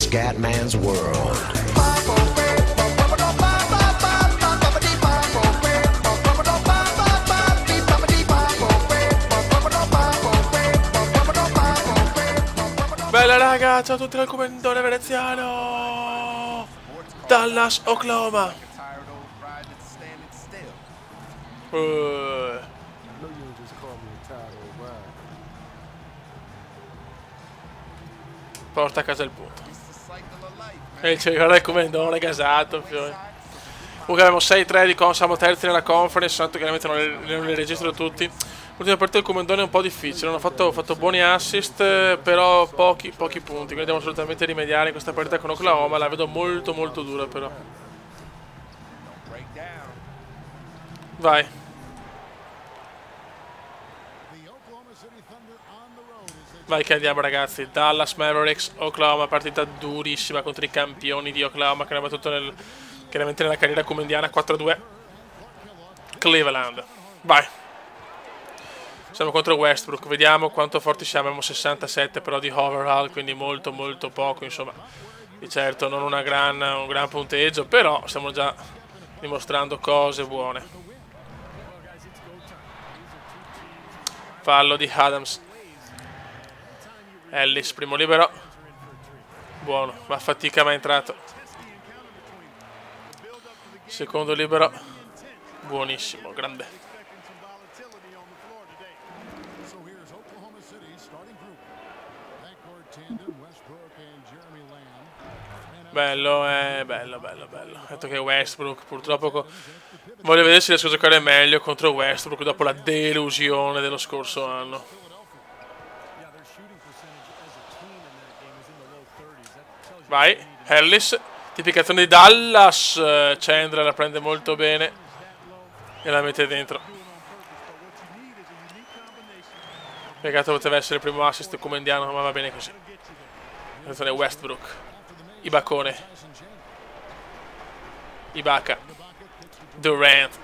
Scatman's World. Bella raga, ciao a tutti dal commentone veneziano. Dallas, Oklahoma. Porta a casa il punto. E ci guarda il commentone gasato. Comunque abbiamo 6-3 di siamo terzi nella conference, tanto chiaramente non li registro tutti. L'ultima partita del commentone è un po' difficile, hanno fatto buoni assist, però pochi punti, quindi dobbiamo assolutamente rimediare in questa partita con Oklahoma, la vedo molto dura però. Vai. Vai che andiamo ragazzi, Dallas Mavericks, Oklahoma, partita durissima contro i campioni di Oklahoma che hanno battuto chiaramente nella carriera comendiana 4-2 Cleveland. Vai. Siamo contro Westbrook, vediamo quanto forti siamo, abbiamo 67 però di overall, quindi molto poco, insomma, di certo non un gran punteggio, però stiamo già dimostrando cose buone. Fallo di Adams. Ellis, primo libero, buono, ma fatica ma è entrato. Secondo libero, buonissimo, grande. Bello, bello. Ho detto che Westbrook purtroppo voglio vedere se riesco a giocare meglio contro Westbrook dopo la delusione dello scorso anno. Vai, Ellis, tipicazione di Dallas, Chandler la prende molto bene e la mette dentro. Peccato poteva essere il primo assist comendiano, ma va bene così. Attenzione Westbrook, Ibacone, Ibaka, Durant,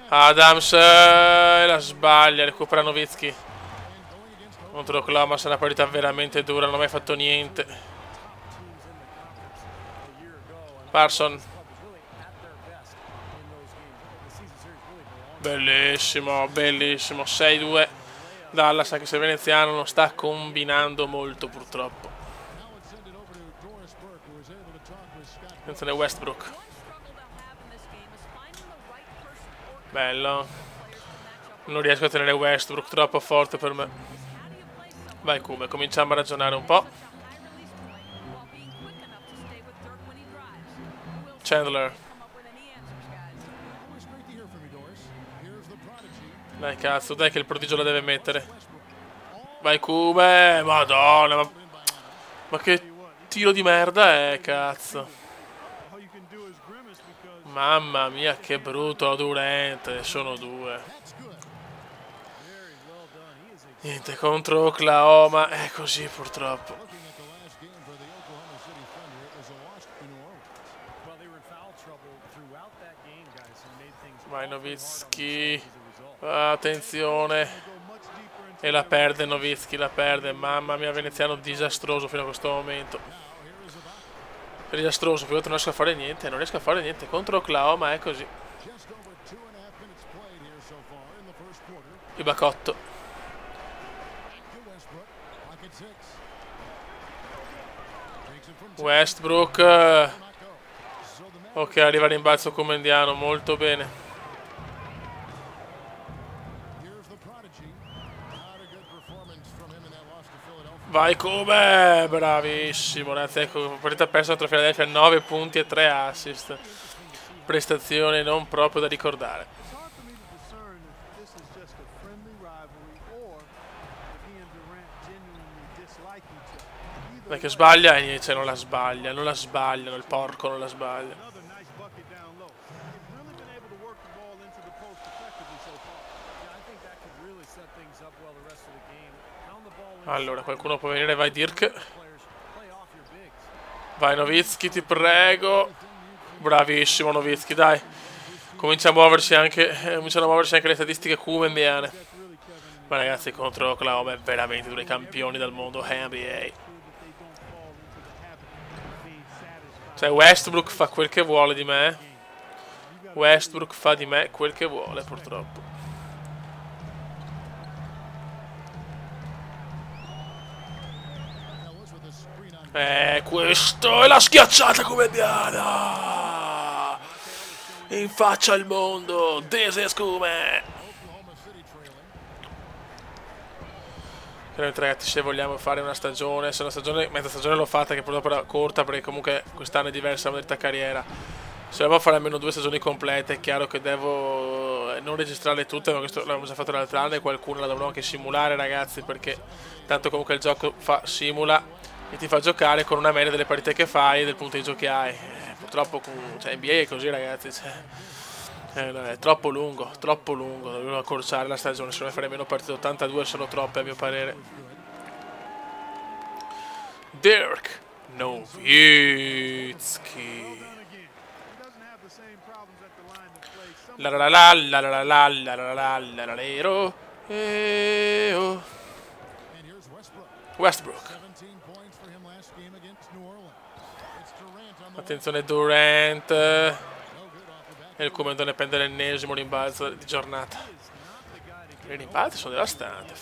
Adams, la sbaglia, recupera Nowitzki. Contro Oklahoma sarà una partita veramente dura, non ha mai fatto niente. Parson. Bellissimo, 6-2. Dallas, anche se il veneziano non sta combinando molto purtroppo. Attenzione Westbrook. Bello. Non riesco a tenere Westbrook, troppo forte per me. Vai Kume, cominciamo a ragionare un po'. Chandler. Dai cazzo, dai che il prodigio la deve mettere. Vai Kume, madonna, ma che tiro di merda è, cazzo. Mamma mia che brutto Durant, sono due. Niente, contro Oklahoma è così purtroppo. Vai Nowitzki, attenzione, e la perde Nowitzki, la perde, mamma mia, veneziano disastroso fino a questo momento. Disastroso, poi non riesco a fare niente, contro Oklahoma è così. Ibacotto. Westbrook. Ok, arriva il rimbalzo comendiano, molto bene. Vai come, bravissimo, ragazzi, ecco, partita persa contro Philadelphia, 9 punti e 3 assist. Prestazione non proprio da ricordare. Perché sbaglia e niente, non la sbagliano, il porco non la sbaglia. Allora, qualcuno può venire, vai Dirk. Vai Nowitzki, ti prego. Bravissimo Nowitzki, dai. Cominciano a muoversi anche le statistiche QMBiane. Ma ragazzi, contro Oklahoma è veramente due campioni del mondo NBA. Cioè Westbrook fa quel che vuole di me. Westbrook fa di me quel che vuole, purtroppo. Questo è la schiacciata comediana! In faccia al mondo, Desescume! Veramente ragazzi, se vogliamo fare una stagione, se una stagione, mezza stagione l'ho fatta, che purtroppo era corta perché comunque quest'anno è diversa la modalità carriera. Se vogliamo fare almeno 2 stagioni complete, è chiaro che devo non registrarle tutte, ma questo l'abbiamo già fatto l'altro anno e qualcuno la dovrò anche simulare ragazzi, perché tanto comunque il gioco simula e ti fa giocare con una media delle partite che fai e del punteggio che hai. Purtroppo cioè, NBA è così ragazzi, cioè, è troppo lungo, dovevo accorciare la stagione, se no fare meno partite, 82 sono troppe a mio parere. Dirk Nowitzki. La la la la la la la la la la la la la. Westbrook. Attenzione Durant. E il comandone prende l'ennesimo rimbalzo di giornata. I rimbalzi sono devastanti,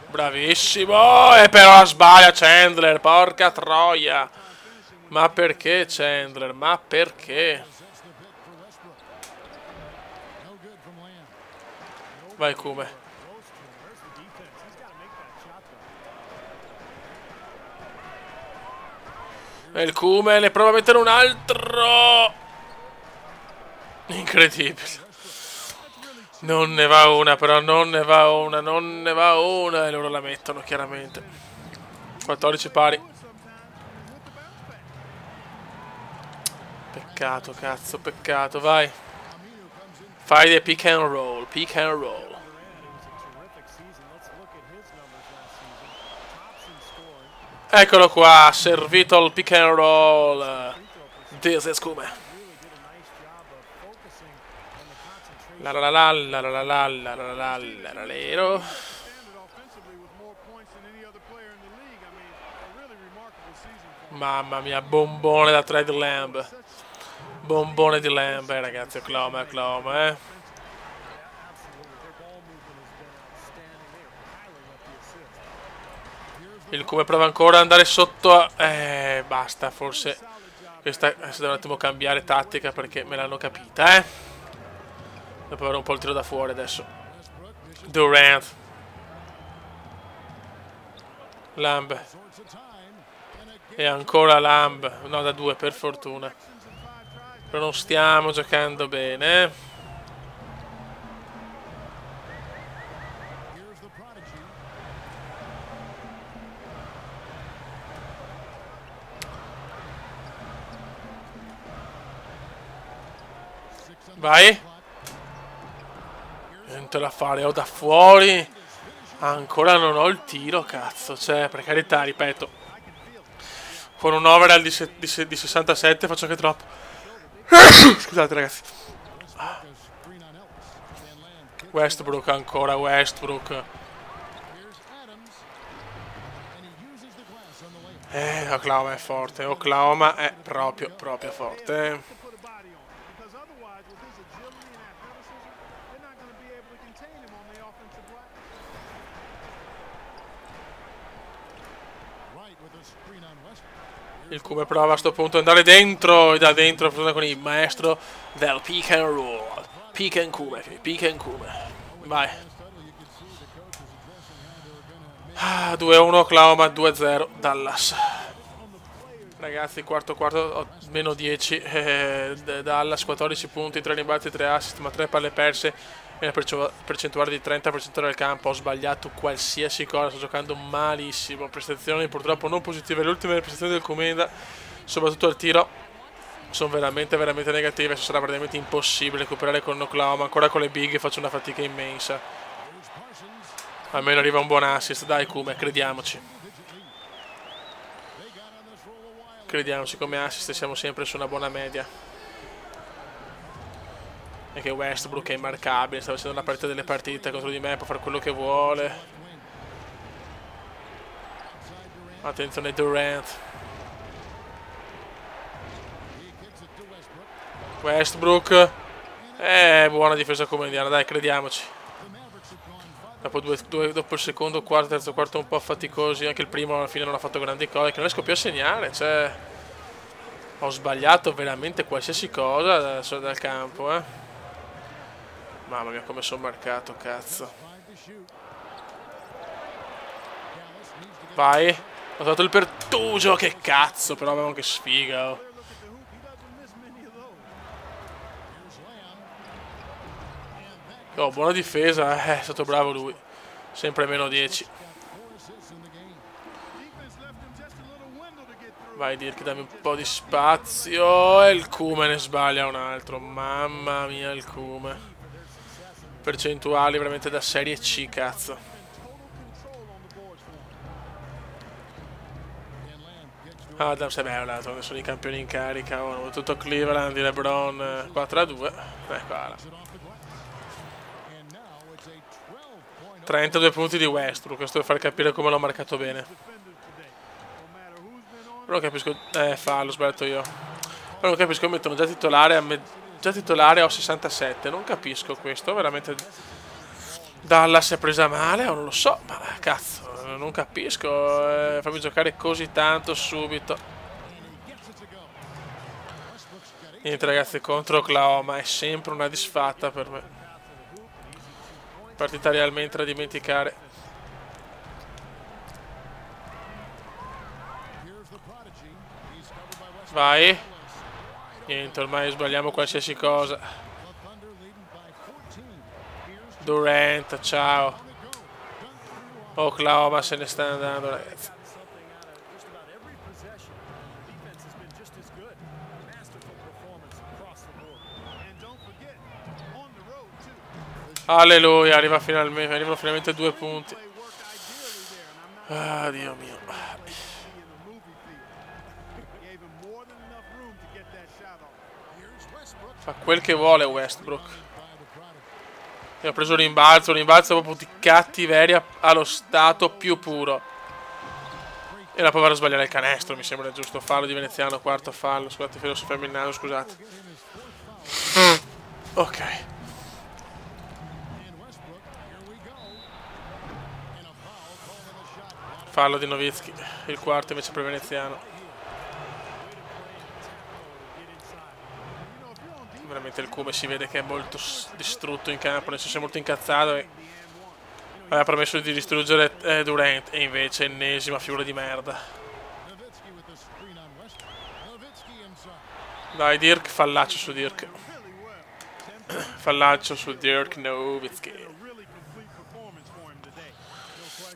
Bravissimo! E però sbaglia Chandler, porca troia! Ma perché Chandler? Ma perché? Vai Kume. E il Kume ne prova a mettere un altro! Incredibile. Non ne va una, però non ne va una, non ne va una. E loro la mettono, chiaramente. 14 pari. Peccato, cazzo, peccato, vai. Fai dei pick and roll, pick and roll. Eccolo qua, servito al pick and roll. Desescume. La la la la la la la la la la la la lero. Mamma mia, bombone da Trade Lamb. Bombone di Lamb, ragazzi, Oklahoma, Il Kume prova ancora ad andare sotto. Basta, forse questa adesso devo un attimo cambiare tattica perché me l'hanno capita, Devo avere un po' il tiro da fuori adesso. Durant. Lamb. E ancora Lamb. No, da 2 per fortuna. Però non stiamo giocando bene, Vai. Niente da fare, ho da fuori. Ancora non ho il tiro, cazzo. Cioè, per carità, ripeto. Con un overall di 67 faccio anche troppo. Scusate, ragazzi. Westbrook ancora, Westbrook. Oklahoma è forte. Oklahoma è proprio forte. Il Kume prova a sto punto ad andare dentro. E da dentro con il maestro del pick and roll. Pick and Kume. Vai. 2-1 Oklahoma, 2-0 Dallas. Ragazzi, quarto meno 10. Dallas 14 punti, 3 rimbalzi, 3 assist, ma 3 palle perse. E una percentuale di 30% del campo. Ho sbagliato qualsiasi cosa, sto giocando malissimo. Prestazioni purtroppo non positive. Le ultime prestazioni del Comenda, soprattutto al tiro, sono veramente negative. Sarà praticamente impossibile recuperare con Oklahoma. Ancora con le big faccio una fatica immensa. Almeno arriva un buon assist, dai Kume, crediamoci. Crediamoci, come assist siamo sempre su una buona media. Anche Westbrook è immarcabile, sta facendo una partita delle partite contro di me, può fare quello che vuole. Attenzione Durant. Westbrook. Buona difesa come indiana, dai, crediamoci. Dopo, dopo il secondo quarto, terzo quarto un po' faticosi, anche il primo alla fine non ha fatto grandi cose, che non riesco più a segnare, cioè... Ho sbagliato veramente qualsiasi cosa dal campo, eh. Mamma mia come sono marcato, cazzo. Vai. Ho trovato il pertugio, che cazzo, però avevamo che sfiga, oh. Oh, buona difesa, è stato bravo lui. Sempre meno 10. Vai Dirk, dammi un po' di spazio. E il Kume ne sbaglia un altro. Mamma mia il Kume. Percentuali veramente da serie C, cazzo. Adams è bello, sono i campioni in carica. Oh, tutto Cleveland di LeBron 4-2. Eccola. 32 punti di Westbrook. Questo per far capire come l'ho marcato bene. Però non capisco. Fallo, ho sbagliato io. Però non capisco, mettono già titolare ho 67. Non capisco questo, veramente. Dallas è presa male o non lo so, ma cazzo, non capisco. Fammi giocare così tanto subito. Niente ragazzi, contro Oklahoma è sempre una disfatta per me. Partita realmente da dimenticare. Vai. Niente, ormai sbagliamo qualsiasi cosa. Durant, ciao. Oklahoma se ne sta andando, ragazzi. Alleluia, arrivano finalmente 2 punti. Ah, Dio mio. Fa quel che vuole Westbrook. Io ho preso un rimbalzo proprio di cattiveria allo stato più puro. E la povera sbagliare il canestro, mi sembra giusto. Fallo di Veneziano, quarto fallo. Scusate, filo soffermo il naso, scusate. Ok. Fallo di Nowitzki, il quarto invece per Veneziano. Veramente il Kume si vede che è molto distrutto in campo, nel senso è molto incazzato e aveva promesso di distruggere Durant e invece ennesima figura di merda. Dai Dirk, fallaccio su Dirk. Fallaccio su Dirk Nowitzki.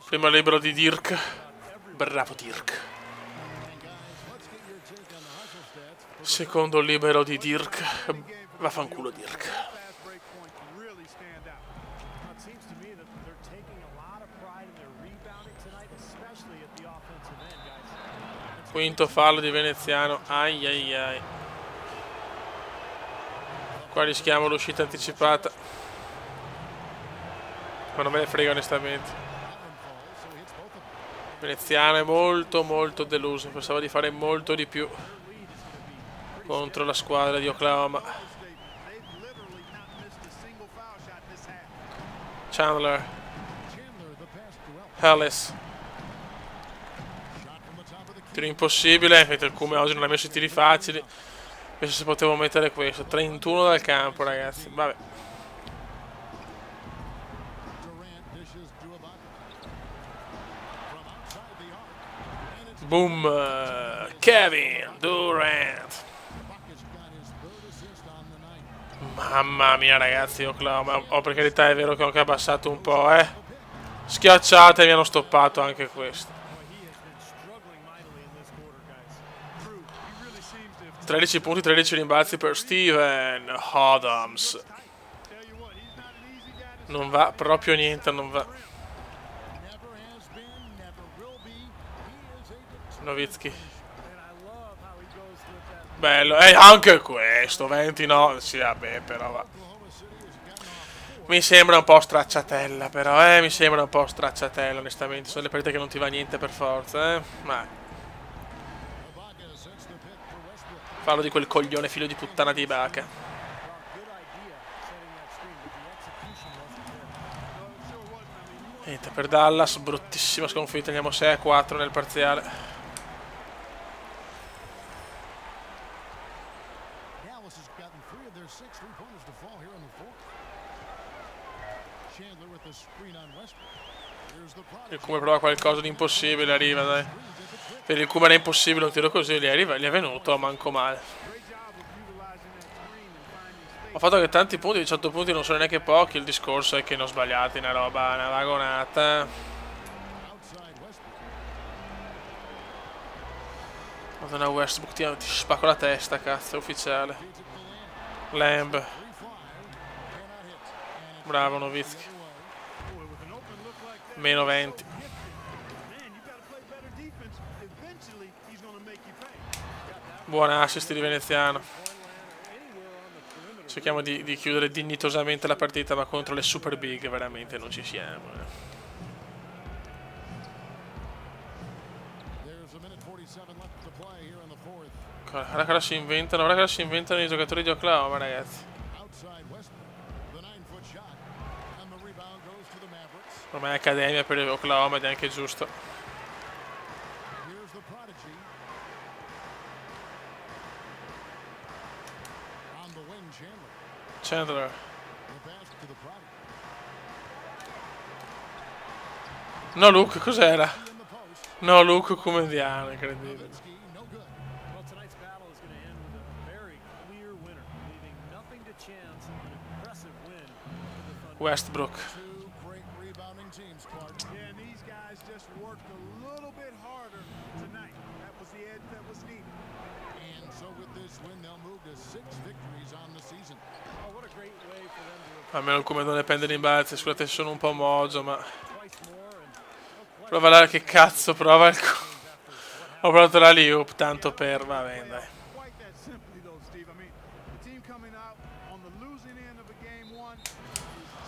Primo libero di Dirk. Bravo Dirk. Secondo libero di Dirk. Vaffanculo Dirk. Quinto fallo di Veneziano. Ai ai ai. Qua rischiamo l'uscita anticipata. Ma non me ne frega onestamente. Veneziano è molto deluso. Pensavo di fare molto di più contro la squadra di Oklahoma. Chandler. Ellis. Tiro impossibile, mentre il Kume oggi non ha messo i tiri facili. Penso se potevo mettere questo. 31 dal campo, ragazzi. Vabbè. Boom. Kevin Durant. Mamma mia ragazzi, Oklahoma. Oh, per carità è vero che ho anche abbassato un po', Schiacciate e mi hanno stoppato anche questo. 13 punti, 13 rimbalzi per Steven Adams. Non va proprio niente, non va. Nowitzki. Bello, e anche questo, 29, sì vabbè però va. Mi sembra un po' stracciatella, però, mi sembra un po' stracciatella, onestamente. Sono le partite che non ti va niente per forza, Ma... Parlo di quel coglione figlio di puttana di Ibaka. Niente, per Dallas, bruttissima sconfitta, andiamo 6-4 nel parziale. Il Kuma prova qualcosa di impossibile, arriva, dai. Per il Kuma era impossibile un tiro così, gli è venuto, manco male. Ho fatto che tanti punti, 18 punti non sono neanche pochi, il discorso è che non ho sbagliato una roba, una vagonata. Madonna Westbrook, ti spacco la testa, cazzo, è ufficiale. Lamb. Bravo Nowitzki. Meno 20. Buon assist di Veneziano. Cerchiamo di chiudere dignitosamente la partita, ma contro le super big veramente non ci siamo. Guarda che si inventano i giocatori di Oklahoma, ragazzi. Ormai è accademia per Oklahoma ed è anche giusto. Chandler. No Luke, cos'era? No Luke Kumendiano, incredibile. Westbrook. Almeno il Kumendone pende rimbalzi, scusate sono un po' mogio, ma... Prova là, che cazzo, prova il... Ho provato la Liup, tanto per... Va bene, dai.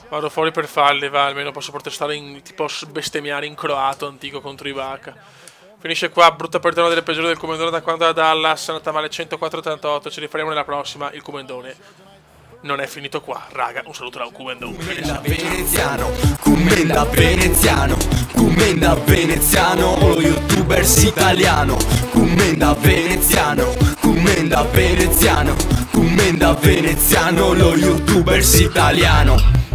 Vado fuori per falli, va, almeno posso protestare in... tipo bestemmiare in croato antico contro Ibaka. Finisce qua, brutta partita delle peggiori del Kumendone da quando da Dallas, è andata male 104-88, ci rifaremo nella prossima, il Kumendone non è finito qua, raga, un saluto da Kumendone. Commenda veneziano, commenda veneziano, lo youtubers italiano, commenda veneziano, commenda veneziano, commenda veneziano, lo youtubers italiano.